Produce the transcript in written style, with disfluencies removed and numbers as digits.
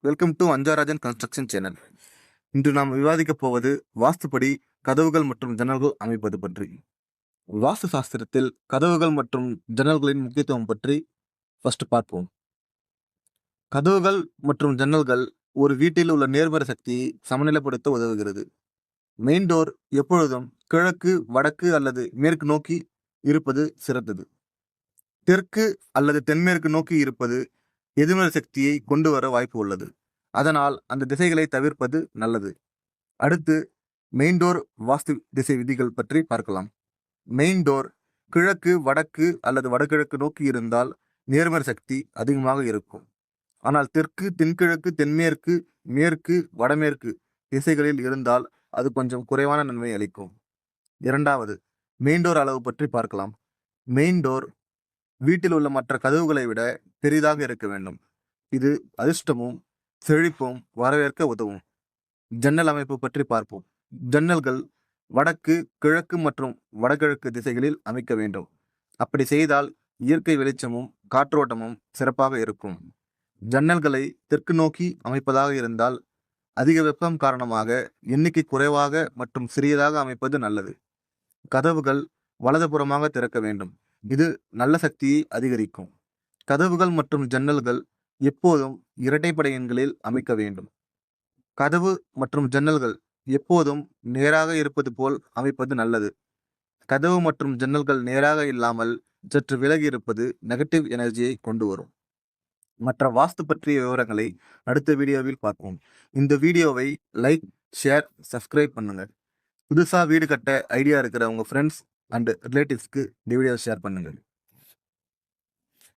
Welcome to Anjarajan construction channel. இன்று நாம் விவாதிக்கப் போவது வாஸ்துப்படி கதவுகள் மற்றும் ஜன்னல்கள் அமைப்பது பற்றி. வாஸ்து சாஸ்திரத்தில் கதவுகள் மற்றும் ஜன்னல்களின் முக்கியத்துவம் பற்றி ஃபர்ஸ்ட் பார்ப்போம். கதவுகள் மற்றும் ஜன்னல்கள் ஒரு வீட்டில் உள்ள நேர்மறை சக்தியை சமநிலைப்படுத்த உதவுகிறது. மெயின் டோர் எப்பொழுதும் கிழக்கு, வடக்கு அல்லது மேற்கு நோக்கி இருப்பது சிறந்தது. தெற்கு அல்லது தென்மேற்கு நோக்கி இருப்பது எதிர்மறை சக்தியை கொண்டு வர வாய்ப்பு உள்ளது. அதனால் அந்த திசைகளை தவிர்ப்பது நல்லது. அடுத்து மெயின் டோர் வாஸ்து திசை விதிகள் பற்றி பார்க்கலாம். மெயின் டோர் கிழக்கு, வடக்கு அல்லது வடகிழக்கு நோக்கி இருந்தால் நேர்மறை சக்தி அதிகமாக இருக்கும். ஆனால் தெற்கு, தென்கிழக்கு, தென்மேற்கு, மேற்கு, வடமேற்கு திசைகளில் இருந்தால் அது கொஞ்சம் குறைவான நன்மை அளிக்கும். இரண்டாவது, மெயின் டோர் அளவு பற்றி பார்க்கலாம். மெயின் டோர் வீட்டில் உள்ள மற்ற கதவுகளை விட பெரிதாக இருக்க வேண்டும். இது அதிர்ஷ்டமும் செழிப்பும் வரவேற்க உதவும். ஜன்னல் அமைப்பு பற்றி பார்ப்போம். ஜன்னல்கள் வடக்கு, கிழக்கு மற்றும் வடகிழக்கு திசைகளில் அமைக்க வேண்டும். அப்படி செய்தால் இயற்கை வெளிச்சமும் காற்றோட்டமும் சிறப்பாக இருக்கும். ஜன்னல்களை தெற்கு நோக்கி அமைப்பதாக இருந்தால் அதிக வெப்பம் காரணமாக எண்ணிக்கை குறைவாக மற்றும் சிறியதாக அமைப்பது நல்லது. கதவுகள் வலதுபுறமாக திறக்க வேண்டும். இது நல்ல சக்தியை அதிகரிக்கும். கதவுகள் மற்றும் ஜன்னல்கள் எப்போதும் இரட்டைப்படை எண்களில் அமைக்க வேண்டும். கதவு மற்றும் ஜன்னல்கள் எப்போதும் நேராக இருப்பது போல் அமைப்பது நல்லது. கதவு மற்றும் ஜன்னல்கள் நேராக இல்லாமல் சற்று விலகி இருப்பது நெகட்டிவ் எனர்ஜியை கொண்டு வரும். மற்ற வாஸ்து பற்றிய விவரங்களை அடுத்த வீடியோவில் பார்ப்போம். இந்த வீடியோவை லைக், ஷேர், சப்ஸ்கிரைப் பண்ணுங்க. புதுசாக வீடு கட்ட ஐடியா இருக்கிற உங்கள் ஃப்ரெண்ட்ஸ் அண்ட் ரிலேட்டிவ்ஸ்க்கு இந்த வீடியோ ஷேர் பண்ணுங்கள்.